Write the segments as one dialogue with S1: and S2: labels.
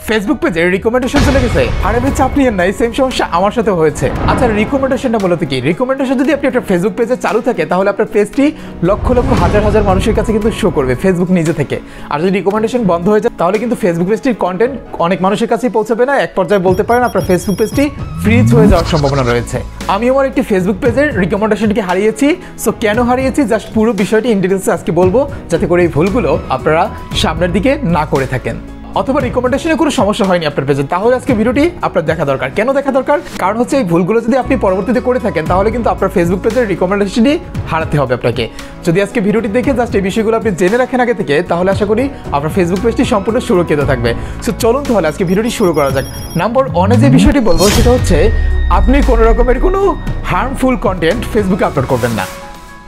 S1: Facebook পেজে recommendation চলে গেছে। আরে ভাই চাপ নিয়েন না, এই সেম সমস্যা আমার সাথে হয়েছে। আচ্ছা রিকমেন্ডেশনটা মূলত কি? রিকমেন্ডেশন যদি আপনি একটা ফেসবুক পেজে চালু থাকে তাহলে আপনার পেজটি লক্ষ লক্ষ হাজার হাজার মানুষের কাছে কিন্তু শো করবে ফেসবুক নিজে থেকে। আর যদি রিকমেন্ডেশন বন্ধ হয়ে যায় তাহলে কিন্তু ফেসবুক পেজটির কন্টেন্ট অনেক মানুষের কাছেই পৌঁছাবে না, এক পর্যায়ে বলতে পারেন আপনার ফেসবুক পেজটি ফ্রিজ হয়ে যাওয়ার সম্ভাবনা রয়েছে। আমি আমার একটি ফেসবুক পেজের রিকমেন্ডেশনকে হারিয়েছি। সো কেন হারিয়েছি জাস্ট পুরো বিষয়টি ইন ডিটেইলসে আজকে বলবো, যাতে করে এই ভুলগুলো আপনারা সামনের দিকে না করে থাকেন, অথবা রিকমেন্ডেশনে কোনো সমস্যা হয়নি আপনার পেজে। তাহলে আজকে ভিডিওটি আপনার দেখা দরকার। কেন দেখা দরকার? কারণ হচ্ছে এই ভুলগুলো যদি আপনি পরবর্তীতে করে থাকেন তাহলে কিন্তু আপনার ফেসবুক পেজের রিকমেন্ডেশনটি হারাতে হবে আপনাকে। যদি আজকে ভিডিওটি দেখে জাস্ট এই বিষয়গুলো আপনি জেনে রাখেন আগে থেকে, তাহলে আশা করি আপনার ফেসবুক পেজটি সম্পূর্ণ সুরক্ষিত থাকবে। সো চলুন তাহলে আজকে ভিডিওটি শুরু করা যাক। নাম্বার 1 যে বিষয়টি বলবো সেটা হচ্ছে আপনি কোনো রকমের কোনো হার্মফুল কন্টেন্ট ফেসবুকে আপলোড করবেন না।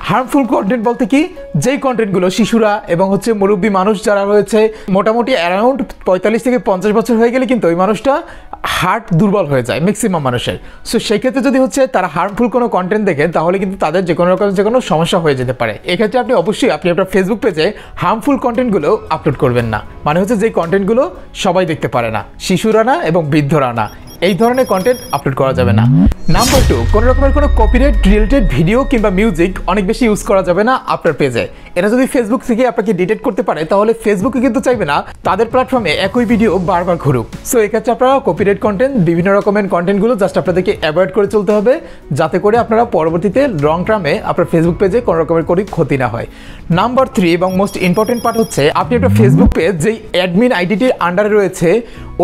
S1: হার্মফুল কন্টেন্ট বলতে কি, যেই কন্টেন্টগুলো শিশুরা এবং হচ্ছে মুরব্বী মানুষ যারা রয়েছে মোটামুটি অ্যারাউন্ড 45 থেকে 50 বছর হয়ে গেলে কিন্তু ওই মানুষটা হার্ট দুর্বল হয়ে যায় ম্যাক্সিমাম মানুষের। সো সেই ক্ষেত্রে যদি হচ্ছে তারা হার্মফুল কোনো কন্টেন্ট দেখেন তাহলে কিন্তু তাদের যে কোনো রকম যে কোনো সমস্যা হয়ে যেতে পারে। এক্ষেত্রে আপনি অবশ্যই আপনার ফেসবুক পেজে হার্মফুল কন্টেন্টগুলো আপলোড করবেন না। মানে হচ্ছে যেই কন্টেন্টগুলো সবাই দেখতে পারে না, শিশুরা না এবং বৃদ্ধরা না, এই ধরনের কন্টেন্ট আপলোড করা যাবে না। নাম্বার 2, কোনো রকমের কোনো কপিরাইট রিলেটেড ভিডিও কিংবা মিউজিক অনেক বেশি ইউজ করা যাবে না আপনার পেজে। এটা যদি ফেসবুক থেকে আপনাকে ডিটেক্ট করতে পারে তাহলে ফেসবুকে কিন্তু চাইবে না তাদের প্ল্যাটফর্মে একই ভিডিও বারবার ঘুরুক। সো এক্ষেত্রে আপনারা কপিরাইট কন্টেন্ট, বিভিন্ন রকমের কন্টেন্টগুলো জাস্ট আপনাদেরকে অ্যাভয়েড করে চলতে হবে, যাতে করে আপনারা পরবর্তীতে লং টার্মে আপনার ফেসবুক পেজে কোনো রকমের কোনো ক্ষতি না হয়। নাম্বার 3 এবং মোস্ট ইম্পর্টেন্ট পার্ট হচ্ছে আপনি একটা ফেসবুক পেজ যেই অ্যাডমিন আইডিটির আন্ডারে রয়েছে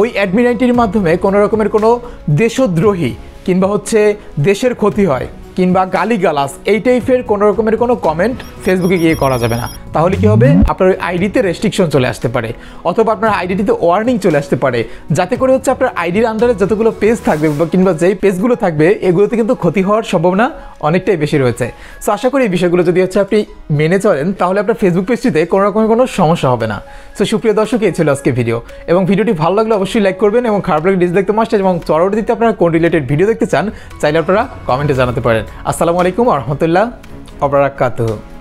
S1: ওই অ্যাডমিন আইডির মাধ্যমে কোনো রকমের কোনো দেশদ্রোহী কিংবা হচ্ছে দেশের ক্ষতি হয় কিংবা গালিগালাজ এই টাইপের কোনো রকমের কোনো কমেন্ট ফেসবুকে গিয়ে করা যাবে না। তাহলে কি হবে, আপনার ওই আইডিতে রেস্ট্রিকশন চলে আসতে পারে অথবা আপনার আইডিতে ওয়ার্নিং চলে আসতে পারে, যাতে করে হচ্ছে আপনার আইডির আন্ডারে যতগুলো পেজ থাকবে কিংবা যেই পেজগুলো থাকবে এগুলোতে কিন্তু ক্ষতি হওয়ার সম্ভাবনা অনেকটাই বেশি রয়েছে। সো আশা করি এই বিষয়গুলো যদি হচ্ছে আপনি মেনে চলেন তাহলে আপনার ফেসবুক পেজটিতে কোনো রকমের কোনো সমস্যা হবে না। সো সুপ্রিয় দর্শক, এই ছিল আজকে ভিডিও, এবং ভিডিওটি ভালো লাগলে অবশ্যই লাইক করবেন এবং খারাপ লাগলে ডিসলাইক তো মাস্ট, এবং পরবর্তীতে আপনারা কোন রিলেটেড ভিডিও দেখতে চান চাইলে আপনারা কমেন্টে জানাতে পারেন। আসসালামু আলাইকুম ওয়া রাহমাতুল্লাহি ওয়া বারাকাতুহু।